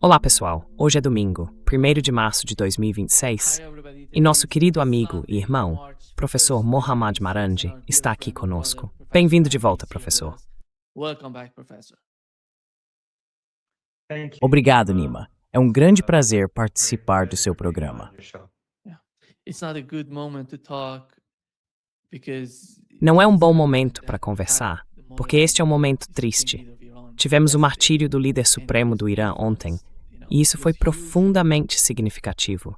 Olá, pessoal. Hoje é domingo, 1º de março de 2026, e nosso querido amigo e irmão, professor Mohammad Marandi, está aqui conosco. Bem-vindo de volta, professor. Obrigado, Nima. É um grande prazer participar do seu programa. Não é um bom momento para conversar, porque este é um momento triste. Tivemos o martírio do líder supremo do Irã ontem, e isso foi profundamente significativo.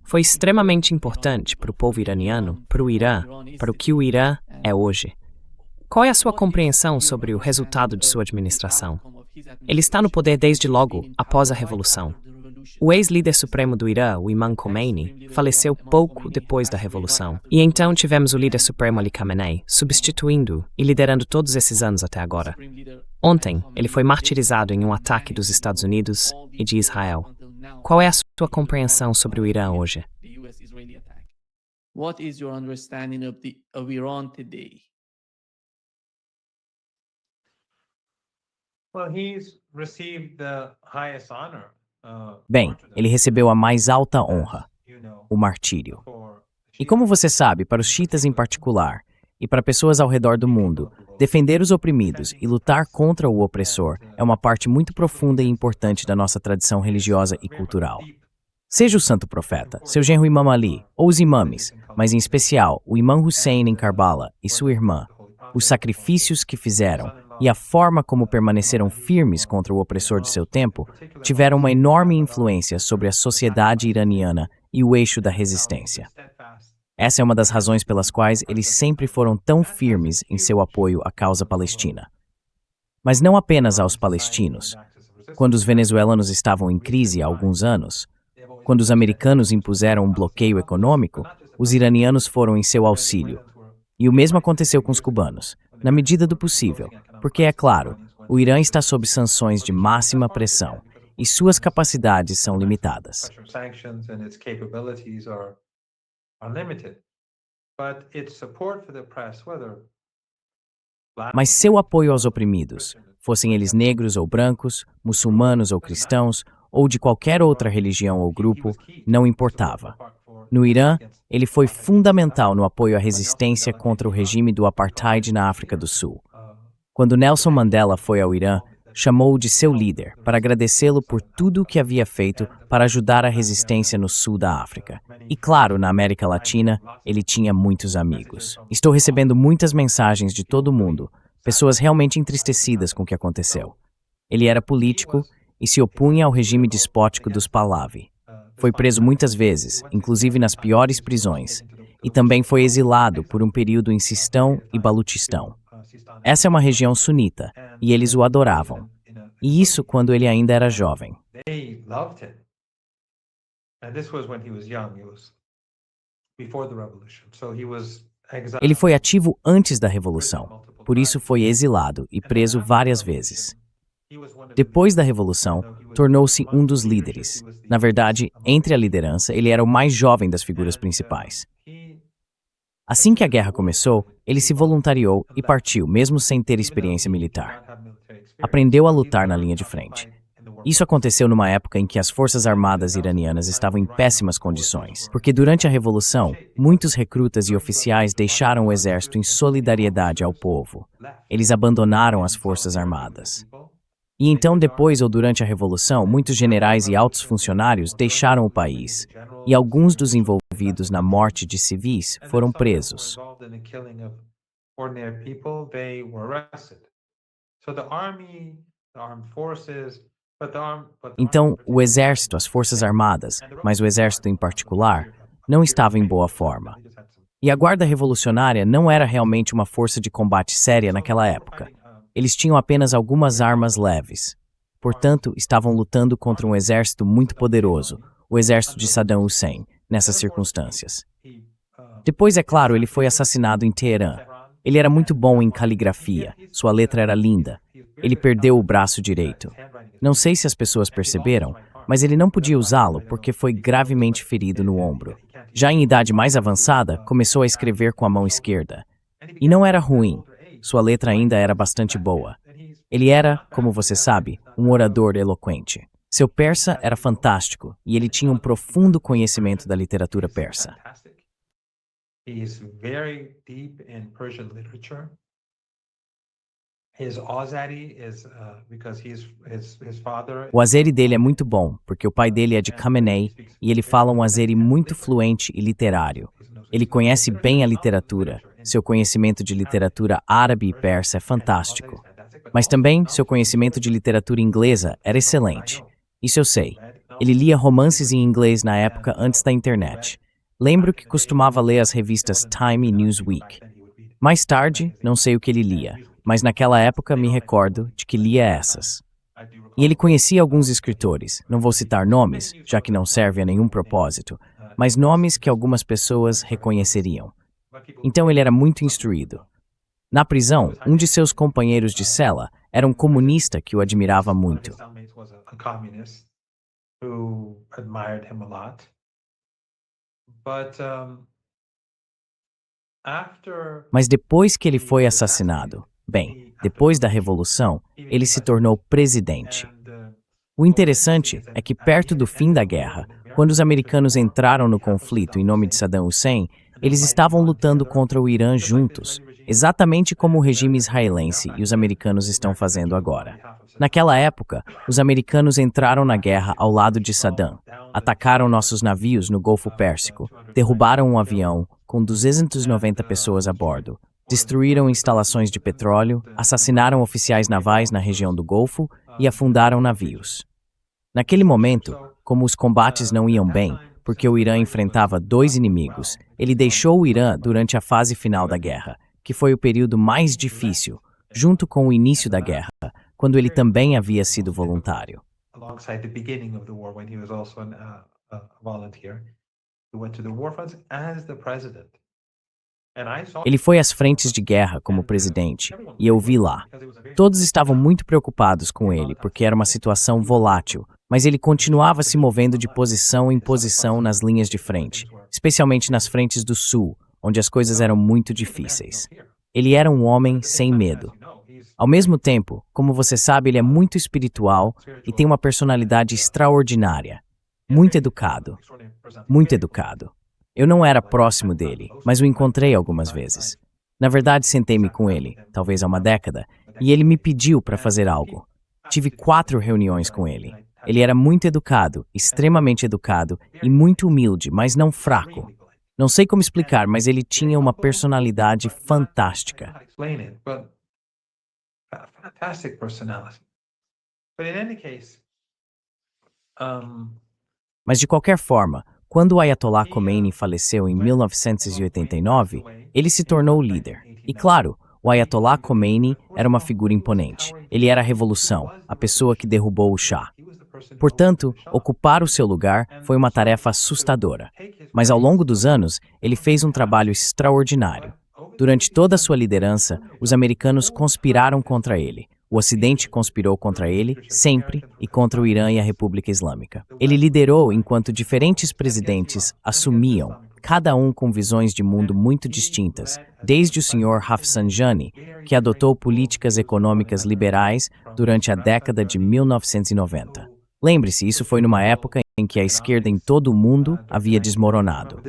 Foi extremamente importante para o povo iraniano, para o Irã, para o que o Irã é hoje. Qual é a sua compreensão sobre o resultado de sua administração? Ele está no poder desde logo após a Revolução. O ex-líder supremo do Irã, o Imam Khomeini, faleceu pouco depois da Revolução. E então tivemos o líder supremo Ali Khamenei, substituindo e liderando todos esses anos até agora. Ontem, ele foi martirizado em um ataque dos Estados Unidos e de Israel. Qual é a sua compreensão sobre o Irã hoje? What is your understanding of Iran today? Well, he's received the highest honor. Bem, ele recebeu a mais alta honra, o martírio. E como você sabe, para os xiitas em particular, e para pessoas ao redor do mundo, defender os oprimidos e lutar contra o opressor é uma parte muito profunda e importante da nossa tradição religiosa e cultural. Seja o santo profeta, seu genro Imam Ali, ou os imames, mas em especial o Imam Hussein em Karbala e sua irmã, os sacrifícios que fizeram e a forma como permaneceram firmes contra o opressor de seu tempo tiveram uma enorme influência sobre a sociedade iraniana e o eixo da resistência. Essa é uma das razões pelas quais eles sempre foram tão firmes em seu apoio à causa palestina. Mas não apenas aos palestinos. Quando os venezuelanos estavam em crise há alguns anos, quando os americanos impuseram um bloqueio econômico, os iranianos foram em seu auxílio. E o mesmo aconteceu com os cubanos, na medida do possível, porque, é claro, o Irã está sob sanções de máxima pressão e suas capacidades são limitadas. Mas seu apoio aos oprimidos, fossem eles negros ou brancos, muçulmanos ou cristãos, ou de qualquer outra religião ou grupo, não importava. No Irã, ele foi fundamental no apoio à resistência contra o regime do apartheid na África do Sul. Quando Nelson Mandela foi ao Irã, chamou-o de seu líder para agradecê-lo por tudo o que havia feito para ajudar a resistência no sul da África. E claro, na América Latina, ele tinha muitos amigos. Estou recebendo muitas mensagens de todo mundo, pessoas realmente entristecidas com o que aconteceu. Ele era político e se opunha ao regime despótico dos Pahlavi. Foi preso muitas vezes, inclusive nas piores prisões, e também foi exilado por um período em Sistão e Balutistão. Essa é uma região sunita, e eles o adoravam. E isso quando ele ainda era jovem. Ele foi ativo antes da Revolução, por isso foi exilado e preso várias vezes. Depois da Revolução, tornou-se um dos líderes. Na verdade, entre a liderança, ele era o mais jovem das figuras principais. Assim que a guerra começou, ele se voluntariou e partiu, mesmo sem ter experiência militar. Aprendeu a lutar na linha de frente. Isso aconteceu numa época em que as forças armadas iranianas estavam em péssimas condições, porque durante a Revolução, muitos recrutas e oficiais deixaram o exército em solidariedade ao povo. Eles abandonaram as forças armadas. E então, depois ou durante a Revolução, muitos generais e altos funcionários deixaram o país, e alguns dos envolvidos na morte de civis foram presos. Então, o exército, as forças armadas, mas o exército em particular, não estava em boa forma. E a Guarda Revolucionária não era realmente uma força de combate séria naquela época. Eles tinham apenas algumas armas leves. Portanto, estavam lutando contra um exército muito poderoso, o exército de Saddam Hussein, nessas circunstâncias. Depois, é claro, ele foi assassinado em Teherã. Ele era muito bom em caligrafia, sua letra era linda. Ele perdeu o braço direito. Não sei se as pessoas perceberam, mas ele não podia usá-lo porque foi gravemente ferido no ombro. Já em idade mais avançada, começou a escrever com a mão esquerda. E não era ruim. Sua letra ainda era bastante boa. Ele era, como você sabe, um orador eloquente. Seu persa era fantástico e ele tinha um profundo conhecimento da literatura persa. He is very deep in Persian literature. His Azadi is because his father. O azeri dele é muito bom, porque o pai dele é de Khamenei e ele fala um azeri muito fluente e literário. Ele conhece bem a literatura. Seu conhecimento de literatura árabe e persa é fantástico. Mas também seu conhecimento de literatura inglesa era excelente. Isso eu sei. Ele lia romances em inglês na época antes da internet. Lembro que costumava ler as revistas Time e Newsweek. Mais tarde, não sei o que ele lia, mas naquela época me recordo de que lia essas. E ele conhecia alguns escritores, não vou citar nomes, já que não serve a nenhum propósito, mas nomes que algumas pessoas reconheceriam. Então ele era muito instruído. Na prisão, um de seus companheiros de cela era um comunista que o admirava muito. Mas depois que ele foi assassinado, bem, depois da Revolução, ele se tornou presidente. O interessante é que perto do fim da guerra, quando os americanos entraram no conflito em nome de Saddam Hussein, eles estavam lutando contra o Irã juntos, exatamente como o regime israelense e os americanos estão fazendo agora. Naquela época, os americanos entraram na guerra ao lado de Saddam, atacaram nossos navios no Golfo Pérsico, derrubaram um avião com 290 pessoas a bordo, destruíram instalações de petróleo, assassinaram oficiais navais na região do Golfo e afundaram navios. Naquele momento, como os combates não iam bem, porque o Irã enfrentava dois inimigos, ele deixou o Irã durante a fase final da guerra, que foi o período mais difícil, junto com o início da guerra, quando ele também havia sido voluntário. Ele foi às frentes de guerra como presidente, e eu vi lá. Todos estavam muito preocupados com ele, porque era uma situação volátil, mas ele continuava se movendo de posição em posição nas linhas de frente, especialmente nas frentes do sul, onde as coisas eram muito difíceis. Ele era um homem sem medo. Ao mesmo tempo, como você sabe, ele é muito espiritual e tem uma personalidade extraordinária. Muito educado. Muito educado. Eu não era próximo dele, mas o encontrei algumas vezes. Na verdade, sentei-me com ele, talvez há uma década, e ele me pediu para fazer algo. Tive 4 reuniões com ele. Ele era muito educado, extremamente educado e muito humilde, mas não fraco. Não sei como explicar, mas ele tinha uma personalidade fantástica. Mas de qualquer forma, quando o Ayatollah Khomeini faleceu em 1989, ele se tornou o líder. E claro, o Ayatollah Khomeini era uma figura imponente. Ele era a revolução, a pessoa que derrubou o Shah. Portanto, ocupar o seu lugar foi uma tarefa assustadora. Mas ao longo dos anos, ele fez um trabalho extraordinário. Durante toda a sua liderança, os americanos conspiraram contra ele. O Ocidente conspirou contra ele, sempre, e contra o Irã e a República Islâmica. Ele liderou enquanto diferentes presidentes assumiam, cada um com visões de mundo muito distintas, desde o Sr. Rafsanjani, que adotou políticas econômicas liberais durante a década de 1990. Lembre-se, isso foi numa época em que a esquerda em todo o mundo havia desmoronado.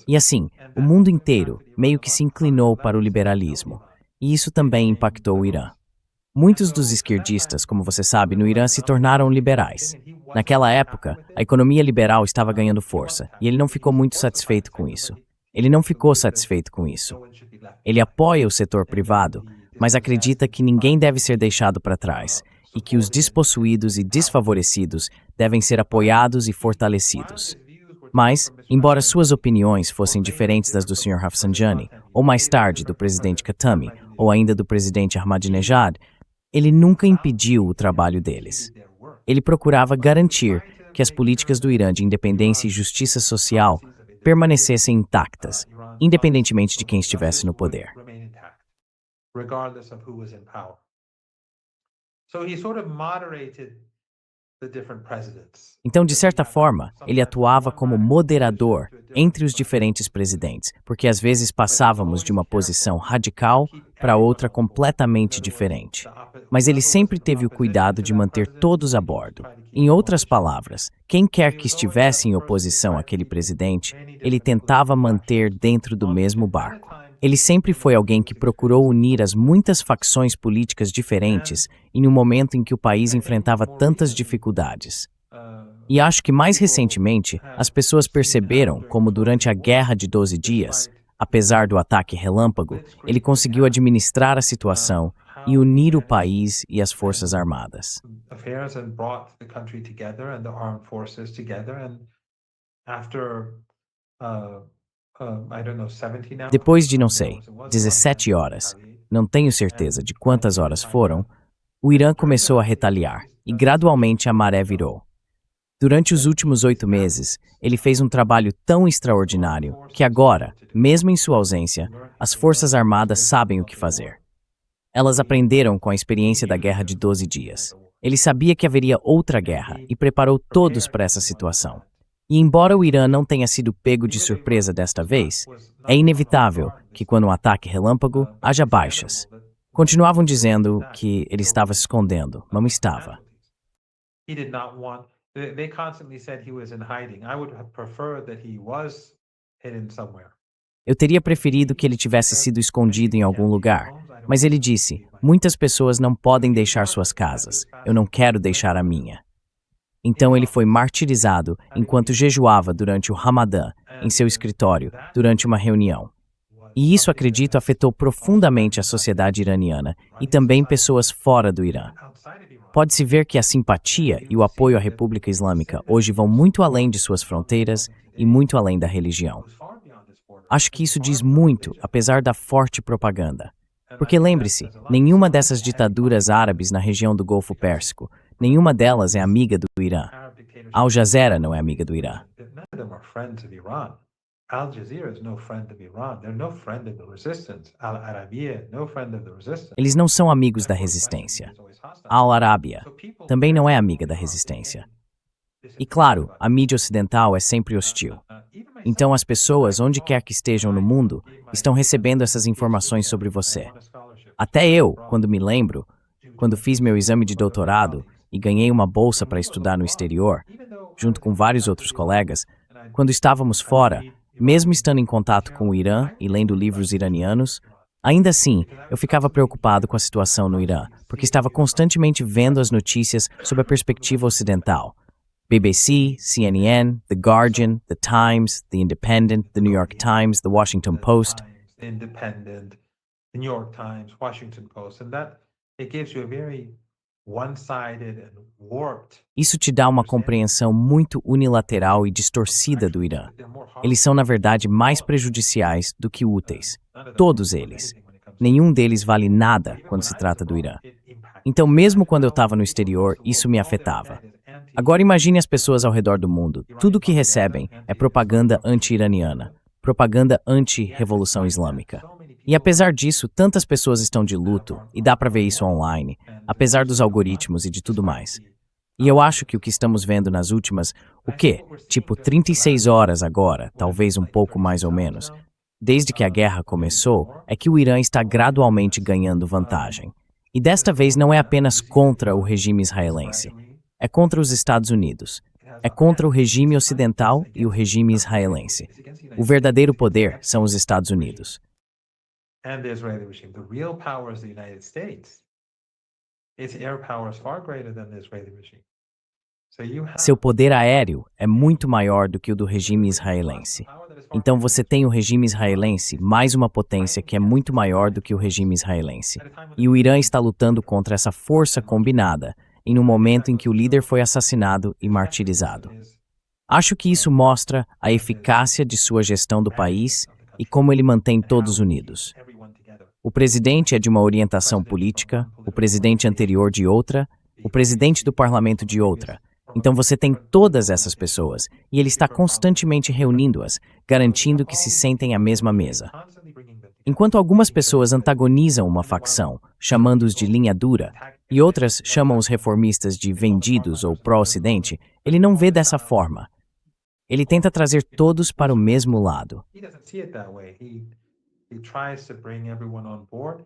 E assim, o mundo inteiro meio que se inclinou para o liberalismo, e isso também impactou o Irã. Muitos dos esquerdistas, como você sabe, no Irã se tornaram liberais. Naquela época, a economia liberal estava ganhando força, e ele não ficou muito satisfeito com isso. Ele não ficou satisfeito com isso. Ele apoia o setor privado, mas acredita que ninguém deve ser deixado para trás, e que os despossuídos e desfavorecidos devem ser apoiados e fortalecidos. Mas, embora suas opiniões fossem diferentes das do Sr. Rafsanjani, ou mais tarde do presidente Khatami, ou ainda do presidente Ahmadinejad, ele nunca impediu o trabalho deles. Ele procurava garantir que as políticas do Irã de independência e justiça social permanecessem intactas, independentemente de quem estivesse no poder. the different presidents. Então, de certa forma, ele atuava como moderador entre os diferentes presidentes, porque às vezes passávamos de uma posição radical para outra completamente diferente. Mas ele sempre teve o cuidado de manter todos a bordo. Em outras palavras, quem quer que estivesse em oposição àquele presidente, ele tentava manter dentro do mesmo barco. Ele sempre foi alguém que procurou unir as muitas facções políticas diferentes em um momento em que o país enfrentava tantas dificuldades. E acho que mais recentemente, as pessoas perceberam como durante a Guerra de 12 Dias, apesar do ataque relâmpago, ele conseguiu administrar a situação e unir o país e as Forças Armadas. Affairs and brought the country together and the armed forces together. And after, I don't know, 17 hours. Depois de, não sei, 17 horas, não tenho certeza de quantas horas foram, o Irã começou a retaliar e gradualmente a maré virou. Durante os últimos 8 meses, ele fez um trabalho tão extraordinário que agora, mesmo em sua ausência, as Forças Armadas sabem o que fazer. Elas aprenderam com a experiência da Guerra de 12 Dias. Ele sabia que haveria outra guerra e preparou todos para essa situação. E embora o Irã não tenha sido pego de surpresa desta vez, é inevitável que quando um ataque relâmpago, haja baixas. Continuavam dizendo que ele estava se escondendo, não estava. He did not want. They constantly said he was in hiding. I would have preferred that he was hidden somewhere. Eu teria preferido que ele tivesse sido escondido em algum lugar, mas ele disse, muitas pessoas não podem deixar suas casas, eu não quero deixar a minha. Então ele foi martirizado enquanto jejuava durante o Ramadã, em seu escritório, durante uma reunião. E isso, acredito, afetou profundamente a sociedade iraniana e também pessoas fora do Irã. Pode-se ver que a simpatia e o apoio à República Islâmica hoje vão muito além de suas fronteiras e muito além da religião. Acho que isso diz muito, apesar da forte propaganda. Porque lembre-se, nenhuma dessas ditaduras árabes na região do Golfo Pérsico, nenhuma delas é amiga do Irã. Al Jazeera não é amiga do Irã. Al Jazeera is no friend of Iran. They're no friend of the resistance. Al Arabiya, no friend of the resistance. Eles não são amigos da resistência. Al Arábia também não é amiga da resistência. E claro, a mídia ocidental é sempre hostil. Então as pessoas, onde quer que estejam no mundo, estão recebendo essas informações sobre você. Até eu, quando me lembro, quando fiz meu exame de doutorado e ganhei uma bolsa para estudar no exterior, junto com vários outros colegas, quando estávamos fora, mesmo estando em contato com o Irã e lendo livros iranianos, ainda assim, eu ficava preocupado com a situação no Irã, porque estava constantemente vendo as notícias sob a perspectiva ocidental. BBC, CNN, The Guardian, The Times, The Independent, The New York Times, The Washington Post. The Independent, The New York Times, Washington Post, and that it gives you a very one-sided and warped. Isso te dá uma compreensão muito unilateral e distorcida do Irã. Eles são, na verdade, mais prejudiciais do que úteis. Todos eles. Nenhum deles vale nada quando se trata do Irã. Então, mesmo quando eu estava no exterior, isso me afetava. Agora imagine as pessoas ao redor do mundo. Tudo o que recebem é propaganda anti-iraniana, propaganda anti-revolução islâmica. E apesar disso, tantas pessoas estão de luto, e dá para ver isso online, apesar dos algoritmos e de tudo mais. E eu acho que o que estamos vendo nas últimas, tipo 36 horas agora, talvez um pouco mais ou menos, desde que a guerra começou, é que o Irã está gradualmente ganhando vantagem. E desta vez não é apenas contra o regime israelense, é contra os Estados Unidos. É contra o regime ocidental e o regime israelense. O verdadeiro poder são os Estados Unidos. And the Israeli regime. The real power is the United States. Its air power is far greater than the Israeli regime. So you have Seu poder aéreo é muito maior do que o do regime israelense. Então você tem o regime israelense mais uma potência que é muito maior do que o regime israelense. E o Irã está lutando contra essa força combinada em um momento em que o líder foi assassinado e martirizado. Acho que isso mostra a eficácia de sua gestão do país e como ele mantém todos unidos. O presidente é de uma orientação política, o presidente anterior de outra, o presidente do parlamento de outra. Então você tem todas essas pessoas e ele está constantemente reunindo-as, garantindo que se sentem à mesma mesa. Enquanto algumas pessoas antagonizam uma facção, chamando-os de linha dura, e outras chamam os reformistas de vendidos ou pró-Ocidente, ele não vê dessa forma. Ele tenta trazer todos para o mesmo lado. He doesn't see it that way. He tries to bring everyone on board.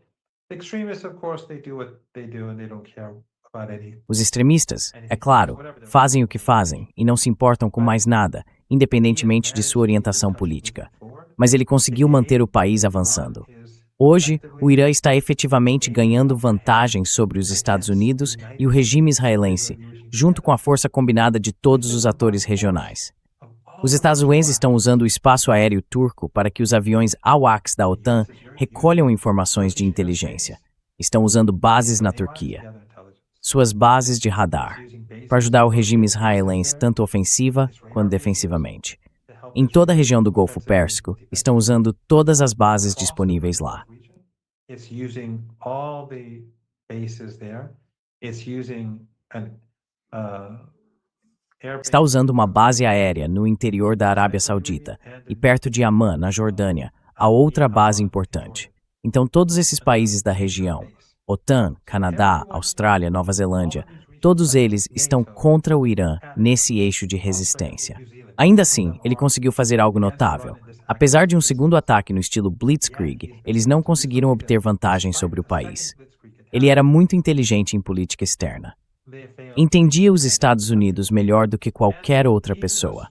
The extremists, of course, they do what they do and they don't care about any. Os extremistas, é claro, fazem o que fazem e não se importam com mais nada, independentemente de sua orientação política. Mas ele conseguiu manter o país avançando. Hoje, o Irã está efetivamente ganhando vantagem sobre os Estados Unidos e o regime israelense, junto com a força combinada de todos os atores regionais. Os estadunidenses estão usando o espaço aéreo turco para que os aviões AWACS da OTAN recolham informações de inteligência. Estão usando bases na Turquia, suas bases de radar, para ajudar o regime israelense tanto ofensiva quanto defensivamente. Em toda a região do Golfo Pérsico, estão usando todas as bases disponíveis lá. It's using all the bases there. It's using Está usando uma base aérea no interior da Arábia Saudita e perto de Amman, na Jordânia, a outra base importante. Então todos esses países da região, OTAN, Canadá, Austrália, Nova Zelândia, todos eles estão contra o Irã nesse eixo de resistência. Ainda assim, ele conseguiu fazer algo notável. Apesar de um segundo ataque no estilo Blitzkrieg, eles não conseguiram obter vantagem sobre o país. Ele era muito inteligente em política externa. Entendia os Estados Unidos melhor do que qualquer outra pessoa.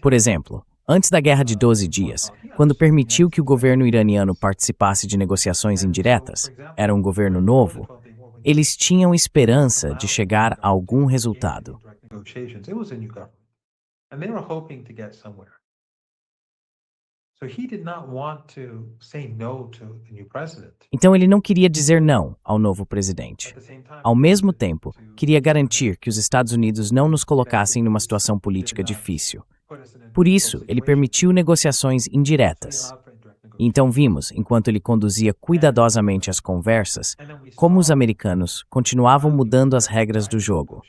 Por exemplo, antes da Guerra de 12 Dias, quando permitiu que o governo iraniano participasse de negociações indiretas, era um governo novo, eles tinham esperança de chegar a algum resultado. And they were hoping to get somewhere. So he did not want to say no to the new president. Então ele não queria dizer não ao novo presidente. Ao mesmo tempo, queria garantir que os Estados Unidos não nos colocassem numa situação política difícil. Por isso, ele permitiu negociações indiretas. E então vimos, enquanto ele conduzia cuidadosamente as conversas, como os americanos continuavam mudando as regras do jogo.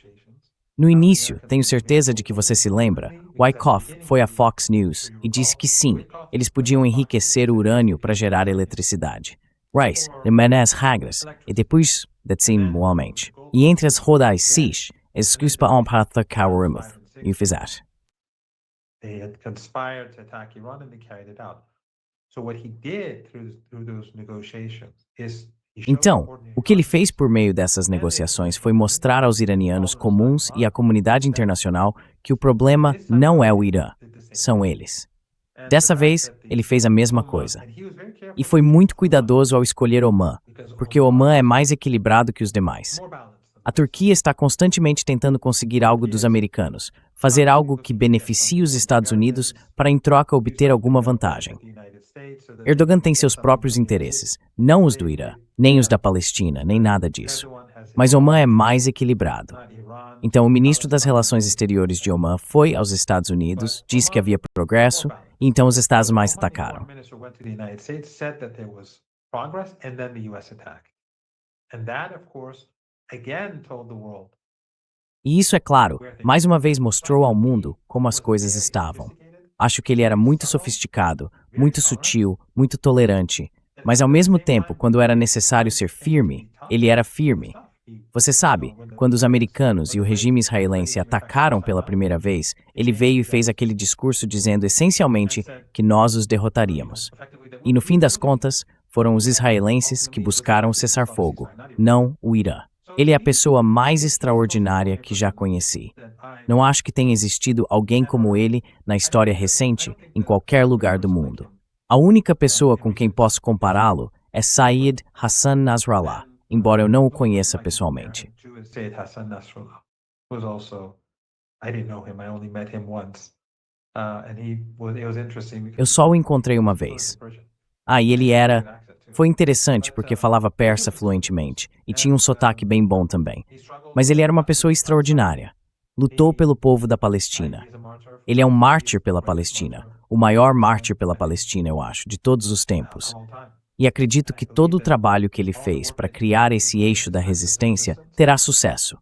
No início, tenho certeza de que você se lembra, Wyckoff foi à Fox News e disse que sim, eles podiam enriquecer o urânio para gerar eletricidade. Rice, as regras, e depois, decimuamente. E entre as rodas cis, escuspa para Kawarimouth, e o fizer. They had conspired to attack Iran and they carried it out. So what he did through those negotiations is Então, o que ele fez por meio dessas negociações foi mostrar aos iranianos comuns e à comunidade internacional que o problema não é o Irã, são eles. Dessa vez, ele fez a mesma coisa. E foi muito cuidadoso ao escolher Omã, porque Omã é mais equilibrado que os demais. A Turquia está constantemente tentando conseguir algo dos americanos, fazer algo que beneficie os Estados Unidos para em troca obter alguma vantagem. Erdogan tem seus próprios interesses, não os do Irã, nem os da Palestina, nem nada disso. Mas Omã é mais equilibrado. Então, o ministro das Relações Exteriores de Omã foi aos Estados Unidos, disse que havia progresso, e então os Estados mais atacaram. E isso, é claro, mais uma vez mostrou ao mundo como as coisas estavam. Acho que ele era muito sofisticado, muito sutil, muito tolerante, mas ao mesmo tempo, quando era necessário ser firme, ele era firme. Você sabe, quando os americanos e o regime israelense atacaram pela primeira vez, ele veio e fez aquele discurso dizendo essencialmente que nós os derrotaríamos. E no fim das contas, foram os israelenses que buscaram cessar fogo, não o Irã. Ele é a pessoa mais extraordinária que já conheci. Não acho que tenha existido alguém como ele na história recente em qualquer lugar do mundo. A única pessoa com quem posso compará-lo é Sayyid Hassan Nasrallah, embora eu não o conheça pessoalmente. Eu só o encontrei uma vez. E ele era... Foi interessante porque falava persa fluentemente e tinha um sotaque bem bom também. Mas ele era uma pessoa extraordinária. Lutou pelo povo da Palestina. Ele é um mártir pela Palestina. O maior mártir pela Palestina, eu acho, de todos os tempos. E acredito que todo o trabalho que ele fez para criar esse eixo da resistência terá sucesso.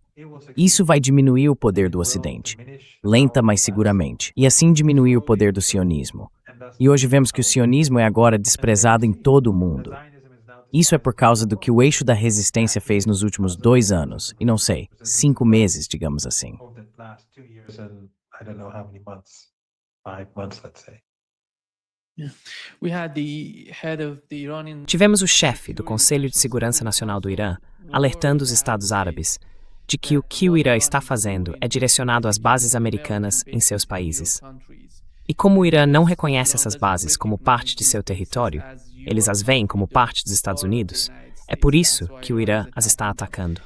Isso vai diminuir o poder do Ocidente, lenta, mas seguramente, e assim diminuir o poder do sionismo. E hoje vemos que o sionismo é agora desprezado em todo o mundo. Isso é por causa do que o eixo da resistência fez nos últimos 2 anos, e não sei, 5 meses, digamos assim. Over the last 2 years and I don't know how many months, 5 months, let's say. We had the head of the Iranian Tivemos o chefe do Conselho de Segurança Nacional do Irã alertando os Estados Árabes de que o Irã está fazendo é direcionado às bases americanas em seus países. E como o Irã não reconhece essas bases como parte de seu território, eles as veem como parte dos Estados Unidos, é por isso que o Irã as está atacando.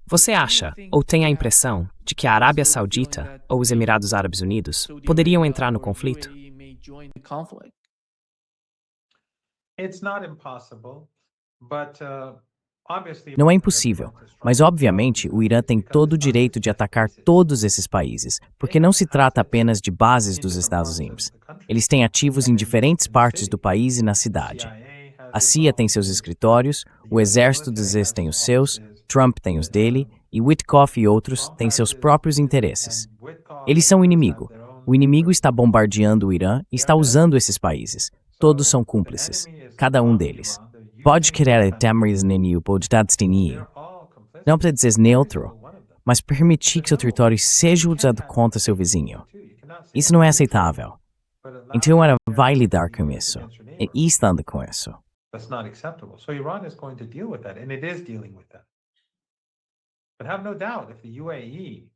Você acha, ou tem a impressão, de que a Arábia Saudita ou os Emirados Árabes Unidos poderiam entrar no conflito? It's not impossible, but obviously Não é impossível, mas obviamente o Irã tem todo o direito de atacar todos esses países, porque não se trata apenas de bases dos Estados Unidos. Eles têm ativos em diferentes partes do país e na cidade. A CIA tem seus escritórios, o exército dos Estados tem os seus, Trump tem os dele, e Witkoff e outros têm seus próprios interesses. Eles são o inimigo. O inimigo está bombardeando o Irã e está usando esses países. Todos são cúmplices, cada um deles. Pode querer o pode não precisa ser neutro, mas permitir que seu território seja usado contra seu vizinho. Isso não é aceitável. Então ela vai lidar com isso. E está andando com isso. That's not acceptable. So Iran is going to deal with that, and it is dealing with that. But have no doubt, if the UAE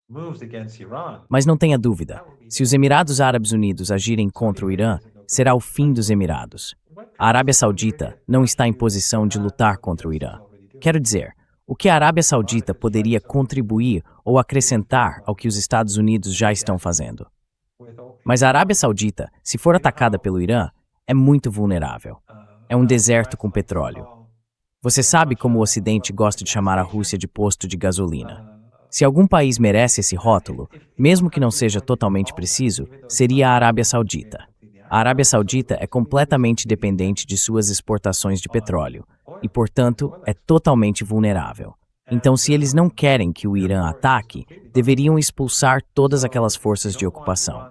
moves against Iran, Mas não tenha dúvida, se os Emirados Árabes Unidos agirem contra o Irã, será o fim dos Emirados. A Arábia Saudita não está em posição de lutar contra o Irã. Quero dizer, o que a Arábia Saudita poderia contribuir ou acrescentar ao que os Estados Unidos já estão fazendo? Mas a Arábia Saudita, se for atacada pelo Irã, é muito vulnerável. É um deserto com petróleo. Você sabe como o Ocidente gosta de chamar a Rússia de posto de gasolina. Se algum país merece esse rótulo, mesmo que não seja totalmente preciso, seria a Arábia Saudita. A Arábia Saudita é completamente dependente de suas exportações de petróleo e, portanto, é totalmente vulnerável. Então, se eles não querem que o Irã ataque, deveriam expulsar todas aquelas forças de ocupação.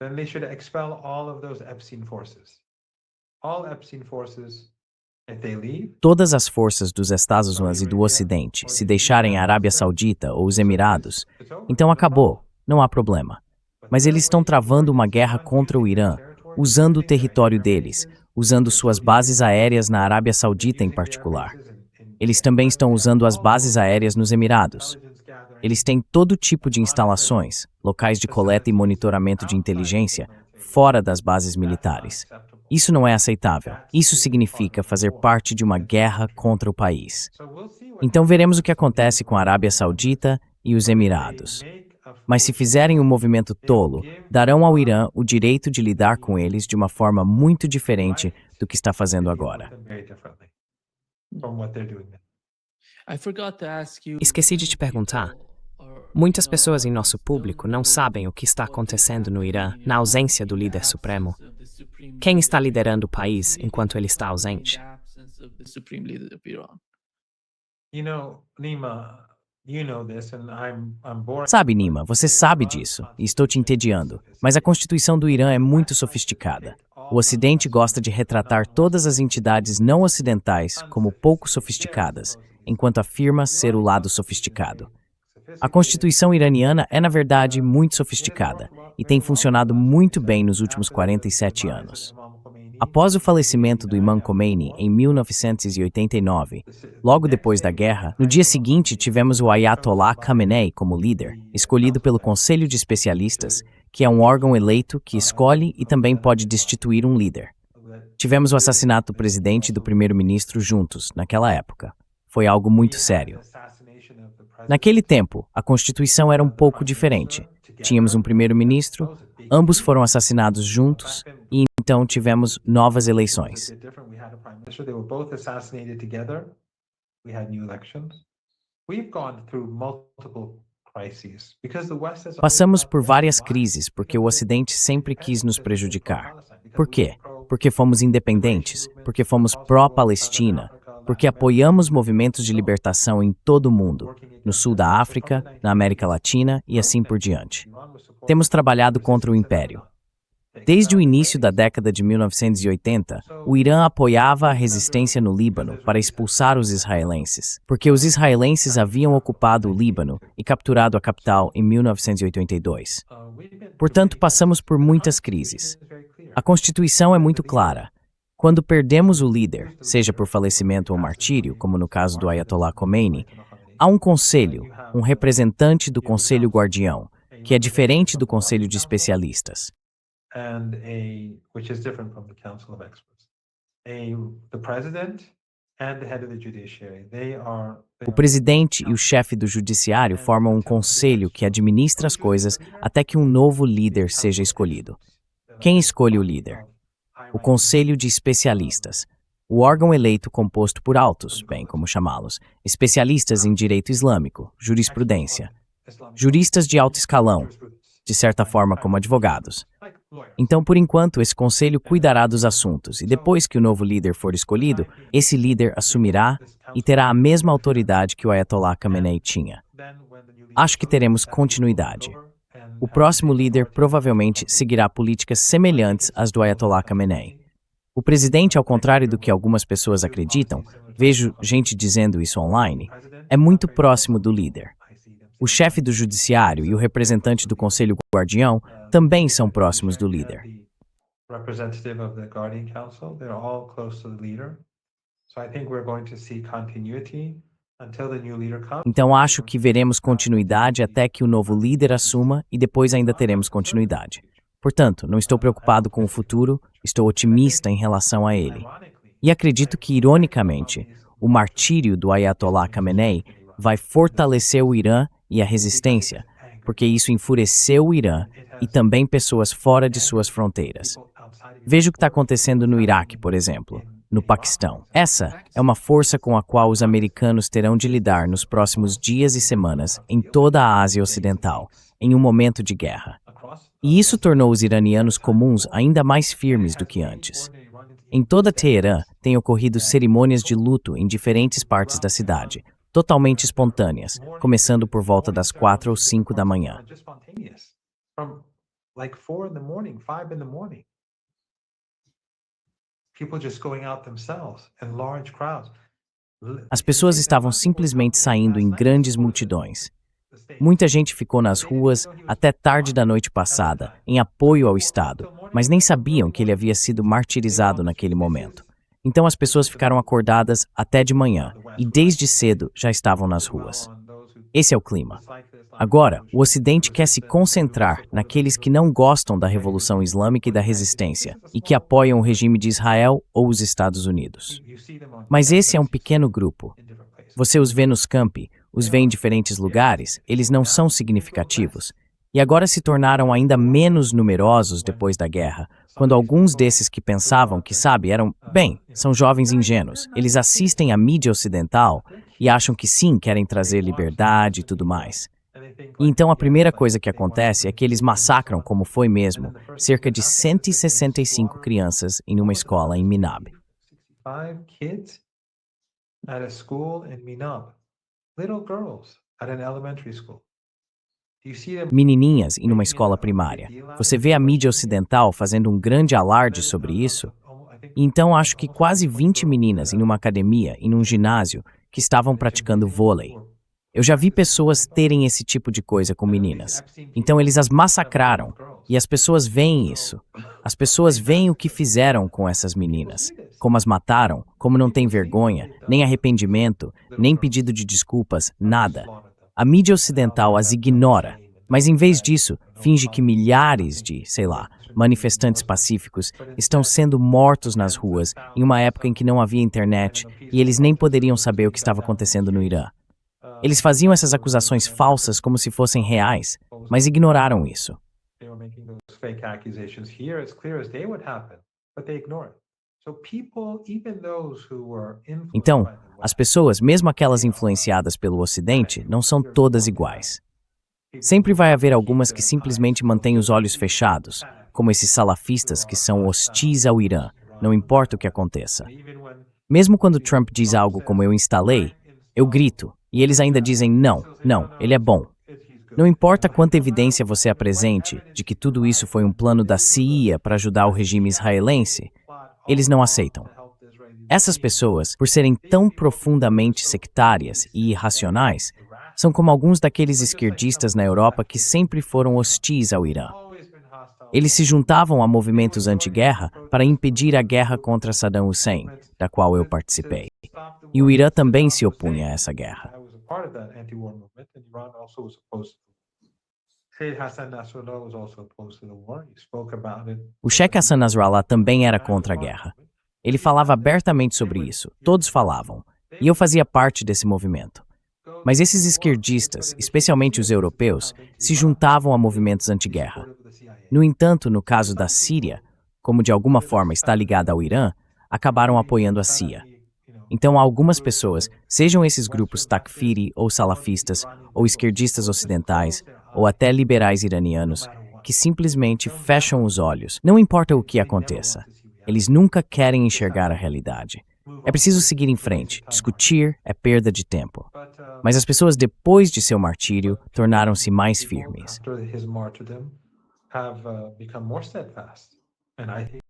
then they should expel all of those Epstein forces. All Epstein forces, if they leave, Todas as forças dos Estados Unidos e do Ocidente, se deixarem a Arábia Saudita ou os Emirados, então acabou, não há problema. Mas eles estão travando uma guerra contra o Irã, usando o território deles, usando suas bases aéreas na Arábia Saudita em particular. Eles também estão usando as bases aéreas nos Emirados. Eles têm todo tipo de instalações, locais de coleta e monitoramento de inteligência, fora das bases militares. Isso não é aceitável. Isso significa fazer parte de uma guerra contra o país. Então veremos o que acontece com a Arábia Saudita e os Emirados. Mas se fizerem um movimento tolo, darão ao Irã o direito de lidar com eles de uma forma muito diferente do que está fazendo agora. very differently from what they're doing now. I forgot to ask you. Esqueci de te perguntar. Muitas pessoas em nosso público não sabem o que está acontecendo no Irã na ausência do líder supremo. Quem está liderando o país enquanto ele está ausente? You know, Nima, you know this, and I'm bored. Sabe, Nima, você sabe disso, e estou te entediando, mas a Constituição do Irã é muito sofisticada. O Ocidente gosta de retratar todas as entidades não ocidentais como pouco sofisticadas, enquanto afirma ser o lado sofisticado. A Constituição iraniana é, na verdade, muito sofisticada e tem funcionado muito bem nos últimos 47 anos. Após o falecimento do Imam Khomeini em 1989, logo depois da guerra, no dia seguinte tivemos o Ayatollah Khamenei como líder, escolhido pelo Conselho de Especialistas, que é um órgão eleito que escolhe e também pode destituir um líder. Tivemos o assassinato do presidente e do primeiro-ministro juntos, naquela época. Foi algo muito sério. Naquele tempo, a Constituição era um pouco diferente. Tínhamos um primeiro-ministro, ambos foram assassinados juntos e então tivemos novas eleições. We had a prime minister. They were both assassinated together. We had new elections. We've gone through multiple crises because the West has Passamos por várias crises porque o Ocidente sempre quis nos prejudicar. Por quê? Porque fomos independentes, porque fomos pró-Palestina, porque apoiamos movimentos de libertação em todo o mundo, no sul da África, na América Latina e assim por diante. Temos trabalhado contra o Império. Desde o início da década de 1980, o Irã apoiava a resistência no Líbano para expulsar os israelenses, porque os israelenses haviam ocupado o Líbano e capturado a capital em 1982. Portanto, passamos por muitas crises. A Constituição é muito clara. Quando perdemos o líder, seja por falecimento ou martírio, como no caso do Ayatollah Khomeini, há um conselho, um representante do Conselho Guardião, que é diferente do Conselho de Especialistas. Which is different from the Council of Experts. The President and the Head of the Judiciary, O presidente e o chefe do judiciário formam um conselho que administra as coisas até que um novo líder seja escolhido. Quem escolhe o líder? O Conselho de Especialistas, o órgão eleito composto por altos, bem como chamá-los, especialistas em direito islâmico, jurisprudência, juristas de alto escalão, de certa forma como advogados. Então, por enquanto, esse conselho cuidará dos assuntos e depois que o novo líder for escolhido, esse líder assumirá e terá a mesma autoridade que o Ayatollah Khamenei tinha. Acho que teremos continuidade. O próximo líder provavelmente seguirá políticas semelhantes às do Ayatollah Khamenei. O presidente, ao contrário do que algumas pessoas acreditam, vejo gente dizendo isso online, é muito próximo do líder. O chefe do judiciário e o representante do Conselho Guardião também são próximos do líder. Então acho que veremos continuidade até que o novo líder assuma e depois ainda teremos continuidade. Portanto, não estou preocupado com o futuro, estou otimista em relação a ele. E acredito que, ironicamente, o martírio do Ayatollah Khamenei vai fortalecer o Irã e a resistência, porque isso enfureceu o Irã e também pessoas fora de suas fronteiras. Veja o que está acontecendo no Iraque, por exemplo, no Paquistão. Essa é uma força com a qual os americanos terão de lidar nos próximos dias e semanas em toda a Ásia Ocidental, em um momento de guerra. E isso tornou os iranianos comuns ainda mais firmes do que antes. Em toda Teherã, têm ocorrido cerimônias de luto em diferentes partes da cidade, totalmente espontâneas, começando por volta das 4 ou 5 da manhã. As pessoas estavam simplesmente saindo em grandes multidões. Muita gente ficou nas ruas até tarde da noite passada, em apoio ao Estado, mas nem sabiam que ele havia sido martirizado naquele momento. Então as pessoas ficaram acordadas até de manhã e desde cedo já estavam nas ruas. Esse é o clima. Agora, o Ocidente quer se concentrar naqueles que não gostam da Revolução Islâmica e da resistência e que apoiam o regime de Israel ou os Estados Unidos. Mas esse é um pequeno grupo. Você os vê nos campi, os vê em diferentes lugares, eles não são significativos. E agora se tornaram ainda menos numerosos depois da guerra, quando alguns desses que pensavam que, são jovens ingênuos. Eles assistem à mídia ocidental e acham que sim, querem trazer liberdade e tudo mais. E então a primeira coisa que acontece é que eles massacram, como foi mesmo, cerca de 165 crianças em uma escola em Minab. Menininhas em uma escola primária. Você vê a mídia ocidental fazendo um grande alarde sobre isso? E então acho que quase 20 meninas em uma academia, em um ginásio, que estavam praticando vôlei. Eu já vi pessoas terem esse tipo de coisa com meninas. Então eles as massacraram. E as pessoas veem isso. As pessoas veem o que fizeram com essas meninas. Como as mataram, como não tem vergonha, nem arrependimento, nem pedido de desculpas, nada. A mídia ocidental as ignora, mas em vez disso, finge que milhares de, manifestantes pacíficos estão sendo mortos nas ruas em uma época em que não havia internet e eles nem poderiam saber o que estava acontecendo no Irã. Eles faziam essas acusações falsas como se fossem reais, mas ignoraram isso. Então, as pessoas, mesmo aquelas influenciadas pelo Ocidente, não são todas iguais. Sempre vai haver algumas que simplesmente mantêm os olhos fechados, como esses salafistas que são hostis ao Irã, não importa o que aconteça. Mesmo quando Trump diz algo como eu instalei, eu grito, e eles ainda dizem não, ele é bom. Não importa quanta evidência você apresente de que tudo isso foi um plano da CIA para ajudar o regime israelense, eles não aceitam. Essas pessoas, por serem tão profundamente sectárias e irracionais, são como alguns daqueles esquerdistas na Europa que sempre foram hostis ao Irã. Eles se juntavam a movimentos anti-guerra para impedir a guerra contra Saddam Hussein, da qual eu participei. E o Irã também se opunha a essa guerra. O Sheikh Hassan Nasrallah também era contra a guerra. Ele falava abertamente sobre isso, todos falavam, e eu fazia parte desse movimento. Mas esses esquerdistas, especialmente os europeus, se juntavam a movimentos anti-guerra. No entanto, no caso da Síria, como de alguma forma está ligada ao Irã, acabaram apoiando a CIA. Então há algumas pessoas, sejam esses grupos takfiri ou salafistas, ou esquerdistas ocidentais, ou até liberais iranianos, que simplesmente fecham os olhos, não importa o que aconteça. Eles nunca querem enxergar a realidade. É preciso seguir em frente, discutir é perda de tempo. Mas as pessoas, depois de seu martírio, tornaram-se mais firmes.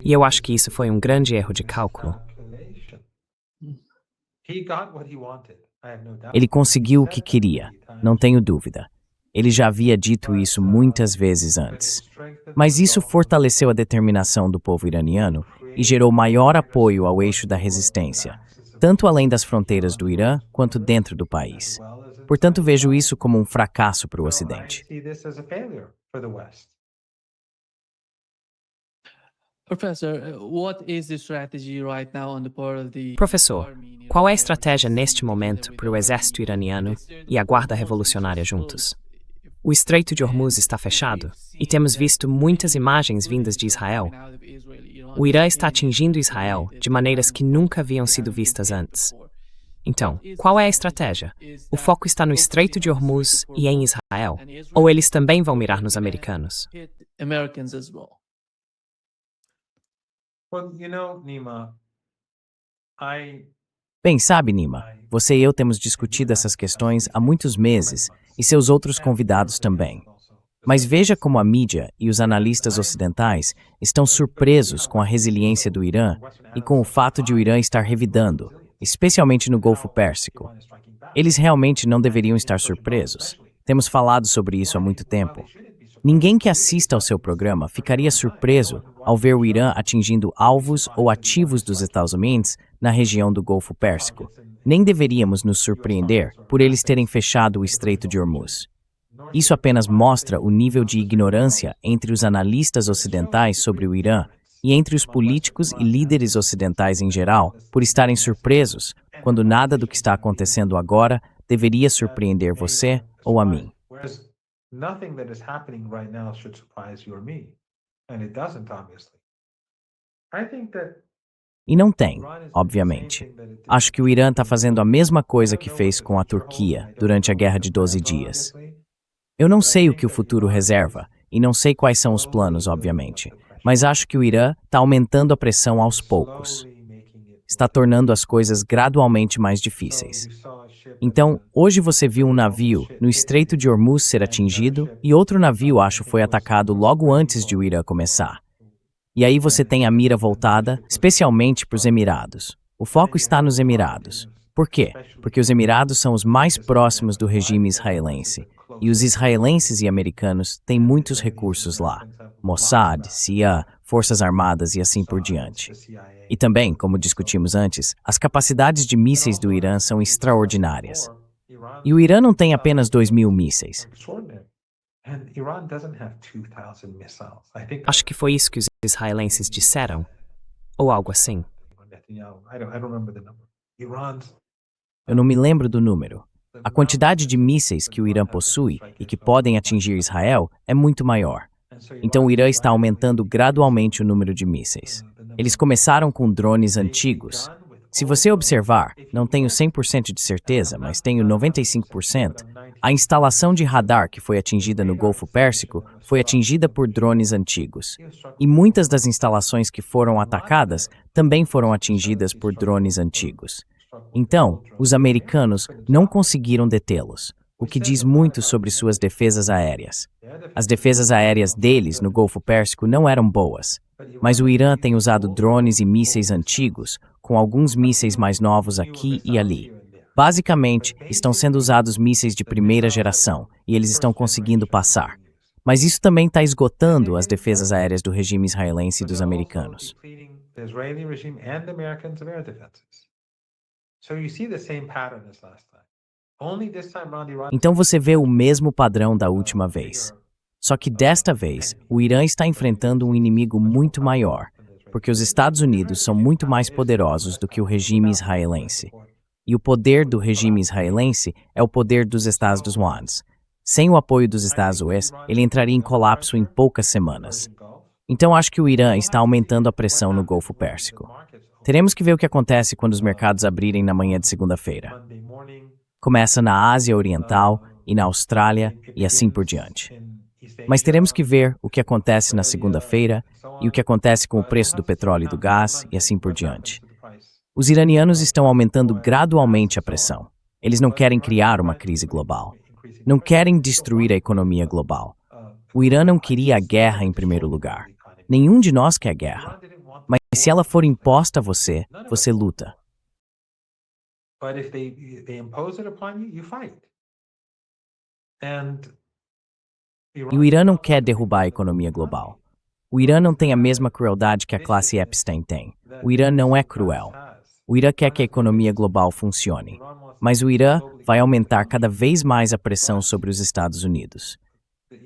E eu acho que isso foi um grande erro de cálculo. Ele conseguiu o que queria, não tenho dúvida. Ele já havia dito isso muitas vezes antes. Mas isso fortaleceu a determinação do povo iraniano e gerou maior apoio ao eixo da resistência, tanto além das fronteiras do Irã quanto dentro do país. Portanto, vejo isso como um fracasso para o Ocidente. Professor, qual é a estratégia neste momento para o exército iraniano e a guarda revolucionária juntos? O Estreito de Hormuz está fechado e temos visto muitas imagens vindas de Israel. O Irã está atingindo Israel de maneiras que nunca haviam sido vistas antes. Então, qual é a estratégia? O foco está no Estreito de Hormuz e em Israel? Ou eles também vão mirar nos americanos? Bem, sabe, Nima, você e eu temos discutido essas questões há muitos meses e seus outros convidados também. Mas veja como a mídia e os analistas ocidentais estão surpresos com a resiliência do Irã e com o fato de o Irã estar revidando, especialmente no Golfo Pérsico. Eles realmente não deveriam estar surpresos. Temos falado sobre isso há muito tempo. Ninguém que assista ao seu programa ficaria surpreso ao ver o Irã atingindo alvos ou ativos dos Estados Unidos na região do Golfo Pérsico. Nem deveríamos nos surpreender por eles terem fechado o Estreito de Hormuz. Isso apenas mostra o nível de ignorância entre os analistas ocidentais sobre o Irã e entre os políticos e líderes ocidentais em geral por estarem surpresos quando nada do que está acontecendo agora deveria surpreender você ou a mim. Nothing that is happening right now should surprise you or me. And it doesn't, obviously. I think that E não tem, obviamente. Acho que o Irã está fazendo a mesma coisa que fez com a Turquia durante a Guerra de 12 Dias. Eu não sei o que o futuro reserva, e não sei quais são os planos, obviamente, mas acho que o Irã está aumentando a pressão aos poucos. Está tornando as coisas gradualmente mais difíceis. Então, hoje você viu um navio no Estreito de Hormuz ser atingido e outro navio, acho, foi atacado logo antes de o Irã começar. E aí você tem a mira voltada, especialmente para os Emirados. O foco está nos Emirados. Por quê? Porque os Emirados são os mais próximos do regime israelense. E os israelenses e americanos têm muitos recursos lá. Mossad, CIA, Forças Armadas e assim por diante. E também, como discutimos antes, as capacidades de mísseis do Irã são extraordinárias. E o Irã não tem apenas 2.000 mísseis. Acho que foi isso que os israelenses disseram, ou algo assim. Eu não me lembro do número. A quantidade de mísseis que o Irã possui e que podem atingir Israel é muito maior. Então o Irã está aumentando gradualmente o número de mísseis. Eles começaram com drones antigos. Se você observar, não tenho 100% de certeza, mas tenho 95%, a instalação de radar que foi atingida no Golfo Pérsico foi atingida por drones antigos. E muitas das instalações que foram atacadas também foram atingidas por drones antigos. Então, os americanos não conseguiram detê-los. o que diz muito sobre suas defesas aéreas. As defesas aéreas deles no Golfo Pérsico não eram boas, mas o Irã tem usado drones e mísseis antigos, com alguns mísseis mais novos aqui e ali. Basicamente, estão sendo usados mísseis de primeira geração, e eles estão conseguindo passar. Mas isso também está esgotando as defesas aéreas do regime israelense e dos americanos. Então você vê o mesmo padrão da última vez. Só que desta vez, o Irã está enfrentando um inimigo muito maior, porque os Estados Unidos são muito mais poderosos do que o regime israelense. E o poder do regime israelense é o poder dos Estados Unidos. Sem o apoio dos Estados Unidos, ele entraria em colapso em poucas semanas. Então acho que o Irã está aumentando a pressão no Golfo Pérsico. Teremos que ver o que acontece quando os mercados abrirem na manhã de segunda-feira. Começa na Ásia Oriental e na Austrália e assim por diante. Mas teremos que ver o que acontece na segunda-feira e o que acontece com o preço do petróleo e do gás e assim por diante. Os iranianos estão aumentando gradualmente a pressão. Eles não querem criar uma crise global. Não querem destruir a economia global. O Irã não queria a guerra em primeiro lugar. Nenhum de nós quer guerra. Mas se ela for imposta a você, você luta. E o Irã não quer derrubar a economia global. O Irã não tem a mesma crueldade que a classe Epstein tem. O Irã não é cruel. O Irã quer que a economia global funcione. Mas o Irã vai aumentar cada vez mais a pressão sobre os Estados Unidos.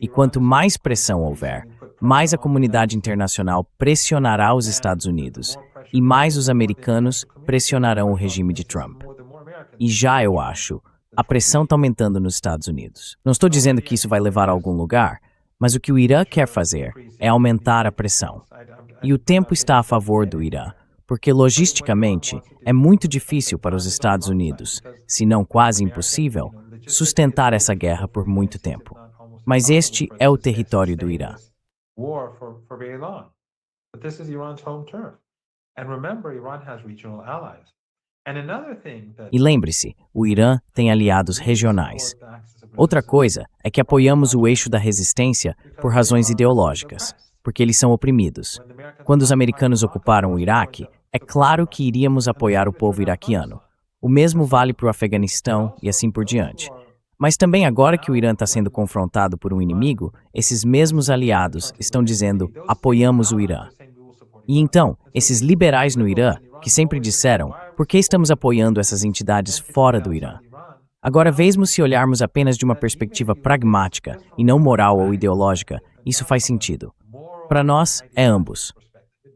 E quanto mais pressão houver, mais a comunidade internacional pressionará os Estados Unidos e mais os americanos pressionarão o regime de Trump. E já eu acho, a pressão está aumentando nos Estados Unidos. Não estou dizendo que isso vai levar a algum lugar, mas o que o Irã quer fazer é aumentar a pressão. E o tempo está a favor do Irã, porque logisticamente é muito difícil para os Estados Unidos, se não quase impossível, sustentar essa guerra por muito tempo. Mas este é o território do Irã. E lembre-se, o Irã tem aliados regionais. Outra coisa é que apoiamos o eixo da resistência por razões ideológicas, porque eles são oprimidos. Quando os americanos ocuparam o Iraque, é claro que iríamos apoiar o povo iraquiano. O mesmo vale para o Afeganistão e assim por diante. Mas também agora que o Irã está sendo confrontado por um inimigo, esses mesmos aliados estão dizendo, apoiamos o Irã. E então, esses liberais no Irã, que sempre disseram, por que estamos apoiando essas entidades fora do Irã? Agora, mesmo se olharmos apenas de uma perspectiva pragmática e não moral ou ideológica, isso faz sentido. Para nós, é ambos.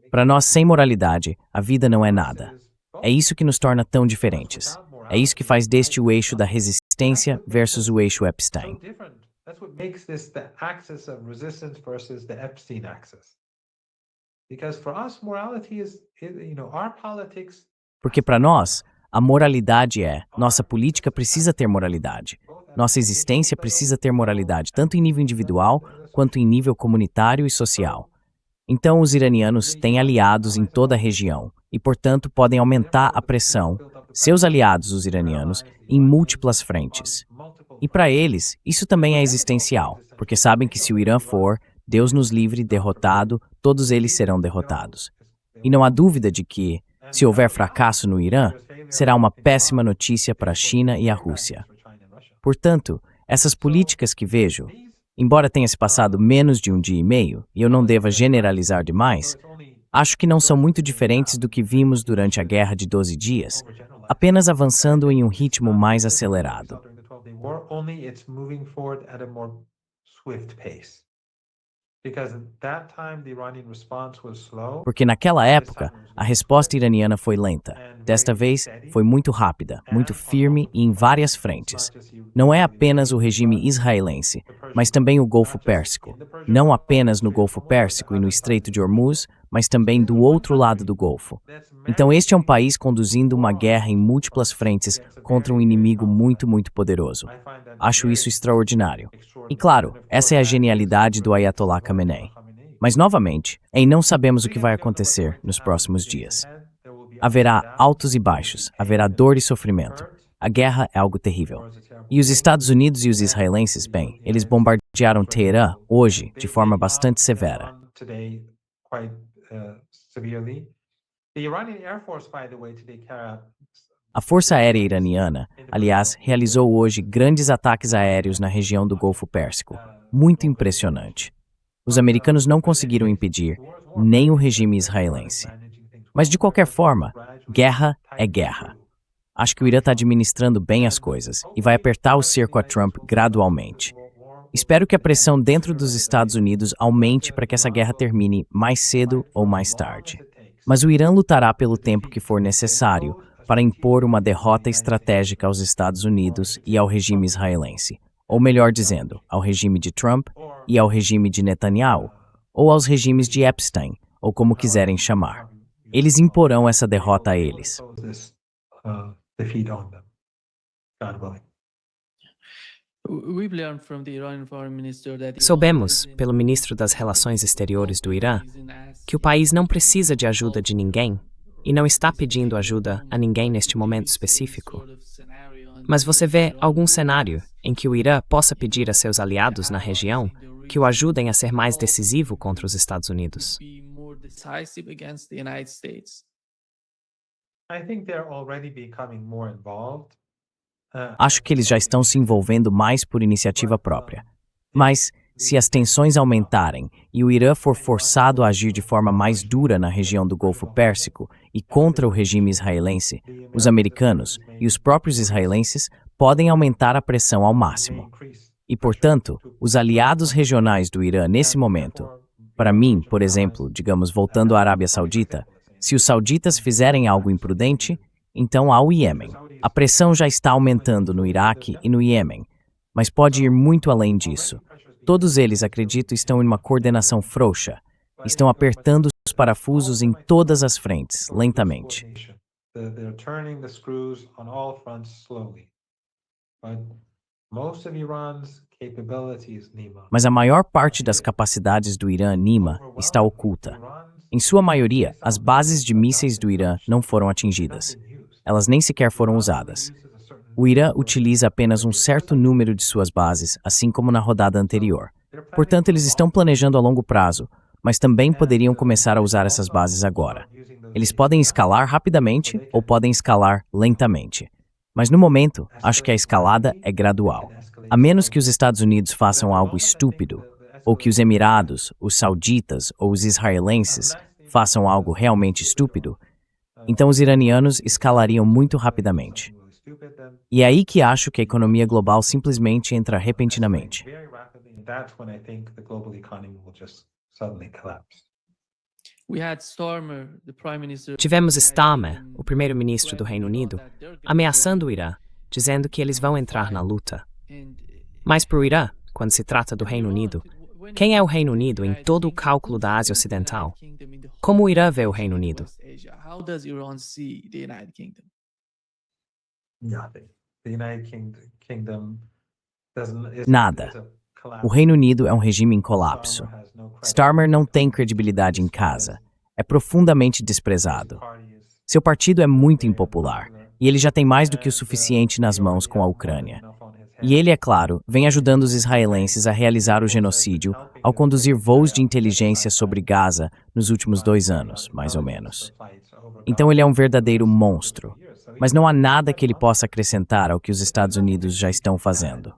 Para nós, sem moralidade, a vida não é nada. É isso que nos torna tão diferentes. É isso que faz deste o eixo da resistência versus o eixo Epstein. Porque para nós, a moralidade nossa política precisa ter moralidade. Nossa existência precisa ter moralidade, tanto em nível individual quanto em nível comunitário e social. Então, os iranianos têm aliados em toda a região e, portanto, podem aumentar a pressão, seus aliados, os iranianos, em múltiplas frentes. E para eles, isso também é existencial, porque sabem que se o Irã for, Deus nos livre, derrotado, todos eles serão derrotados. E não há dúvida de que, se houver fracasso no Irã, será uma péssima notícia para a China e a Rússia. Portanto, essas políticas que vejo, embora tenha se passado menos de um dia e meio, e eu não deva generalizar demais, acho que não são muito diferentes do que vimos durante a Guerra de 12 Dias, apenas avançando em um ritmo mais acelerado. Porque naquela época, a resposta iraniana foi lenta. Desta vez, foi muito rápida, muito firme e em várias frentes. Não é apenas o regime israelense, mas também o Golfo Pérsico. Não apenas no Golfo Pérsico e no Estreito de Hormuz, mas também do outro lado do Golfo. Então este é um país conduzindo uma guerra em múltiplas frentes contra um inimigo muito, muito poderoso. Acho isso extraordinário. E claro, essa é a genialidade do Ayatollah Khamenei. Mas novamente, não sabemos o que vai acontecer nos próximos dias. Haverá altos e baixos, haverá dor e sofrimento. A guerra é algo terrível. E os Estados Unidos e os israelenses, bem, eles bombardearam Teherã hoje de forma bastante severa. A Força Aérea Iraniana, aliás, realizou hoje grandes ataques aéreos na região do Golfo Pérsico. Muito impressionante. Os americanos não conseguiram impedir nem o regime israelense. Mas, de qualquer forma, guerra é guerra. Acho que o Irã está administrando bem as coisas e vai apertar o cerco a Trump gradualmente. Espero que a pressão dentro dos Estados Unidos aumente para que essa guerra termine mais cedo ou mais tarde. Mas o Irã lutará pelo tempo que for necessário para impor uma derrota estratégica aos Estados Unidos e ao regime israelense. Ou melhor dizendo, ao regime de Trump e ao regime de Netanyahu, ou aos regimes de Epstein, ou como quiserem chamar. Eles imporão essa derrota a eles. Soubemos, pelo ministro das Relações Exteriores do Irã, que o país não precisa de ajuda de ninguém e não está pedindo ajuda a ninguém neste momento específico. Mas você vê algum cenário em que o Irã possa pedir a seus aliados na região que o ajudem a ser mais decisivo contra os Estados Unidos? Acho que eles já estão se envolvendo mais por iniciativa própria. Mas, se as tensões aumentarem e o Irã for forçado a agir de forma mais dura na região do Golfo Pérsico e contra o regime israelense, os americanos e os próprios israelenses podem aumentar a pressão ao máximo. E, portanto, os aliados regionais do Irã nesse momento, para mim, por exemplo, digamos, voltando à Arábia Saudita, se os sauditas fizerem algo imprudente, então há o Iêmen. A pressão já está aumentando no Iraque e no Iêmen, mas pode ir muito além disso. Todos eles, acredito, estão em uma coordenação frouxa. Estão apertando os parafusos em todas as frentes, lentamente. Mas a maior parte das capacidades do Irã Nima está oculta. Em sua maioria, as bases de mísseis do Irã não foram atingidas. Elas nem sequer foram usadas. O Irã utiliza apenas um certo número de suas bases, assim como na rodada anterior. Portanto, eles estão planejando a longo prazo, mas também poderiam começar a usar essas bases agora. Eles podem escalar rapidamente ou podem escalar lentamente. Mas no momento, acho que a escalada é gradual. A menos que os Estados Unidos façam algo estúpido, ou que os Emirados, os sauditas ou os israelenses façam algo realmente estúpido, então os iranianos escalariam muito rapidamente. E é aí que acho que a economia global simplesmente entra repentinamente. Tivemos Starmer, o primeiro-ministro do Reino Unido, ameaçando o Irã, dizendo que eles vão entrar na luta. Mas para o Irã, quando se trata do Reino Unido, quem é o Reino Unido em todo o cálculo da Ásia Ocidental? Como o Irã vê o Reino Unido? Nada. O Reino Unido é um regime em colapso. Starmer não tem credibilidade em casa. É profundamente desprezado. Seu partido é muito impopular, e ele já tem mais do que o suficiente nas mãos com a Ucrânia. E ele, é claro, vem ajudando os israelenses a realizar o genocídio ao conduzir voos de inteligência sobre Gaza nos últimos 2 anos, mais ou menos. Então ele é um verdadeiro monstro. Mas não há nada que ele possa acrescentar ao que os Estados Unidos já estão fazendo.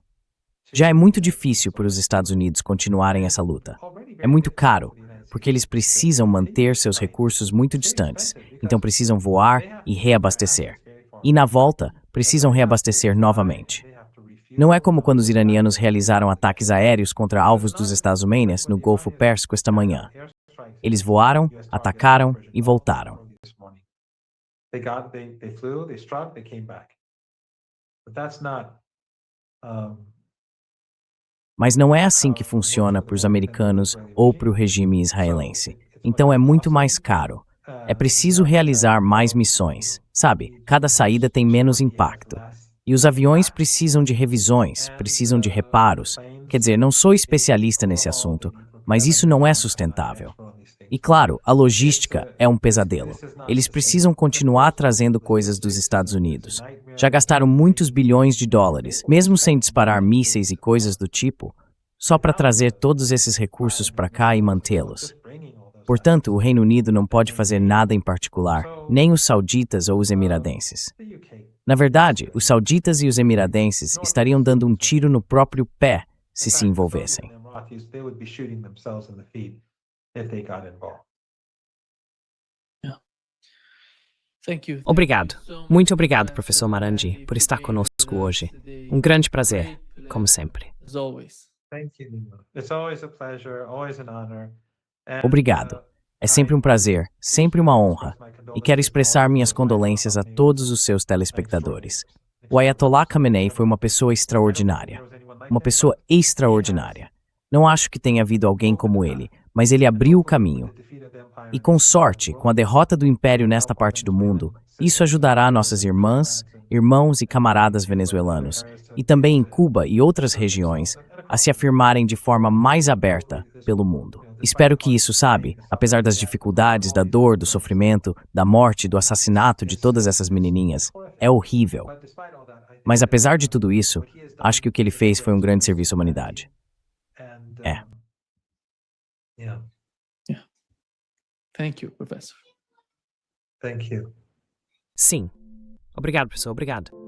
Já é muito difícil para os Estados Unidos continuarem essa luta. É muito caro, porque eles precisam manter seus recursos muito distantes, então precisam voar e reabastecer. E na volta, precisam reabastecer novamente. Não é como quando os iranianos realizaram ataques aéreos contra alvos dos Estados Unidos no Golfo Pérsico esta manhã. Eles voaram, atacaram e voltaram. Mas não é assim que funciona para os americanos ou para o regime israelense. Então é muito mais caro. É preciso realizar mais missões. Sabe, cada saída tem menos impacto. E os aviões precisam de revisões, precisam de reparos. Quer dizer, não sou especialista nesse assunto, mas isso não é sustentável. E claro, a logística é um pesadelo. Eles precisam continuar trazendo coisas dos Estados Unidos. Já gastaram muitos bilhões de dólares, mesmo sem disparar mísseis e coisas do tipo, só para trazer todos esses recursos para cá e mantê-los. Portanto, o Reino Unido não pode fazer nada em particular, nem os sauditas ou os emiradenses. Na verdade, os sauditas e os emiradenses estariam dando um tiro no próprio pé se se envolvessem. Obrigado. Muito obrigado, professor Marandi, por estar conosco hoje. Um grande prazer, como sempre. Obrigado. É sempre um prazer, sempre uma honra. E quero expressar minhas condolências a todos os seus telespectadores. O Ayatollah Khamenei foi uma pessoa extraordinária. Uma pessoa extraordinária. Não acho que tenha havido alguém como ele, mas ele abriu o caminho. E com sorte, com a derrota do Império nesta parte do mundo, isso ajudará nossas irmãs, irmãos e camaradas venezuelanos, e também em Cuba e outras regiões, a se afirmarem de forma mais aberta pelo mundo. Espero que isso, sabe, apesar das dificuldades, da dor, do sofrimento, da morte, do assassinato de todas essas menininhas, é horrível. Mas apesar de tudo isso, acho que o que ele fez foi um grande serviço à humanidade. É. Thank you, professor. Thank you. Sim. Obrigado, professor. Obrigado.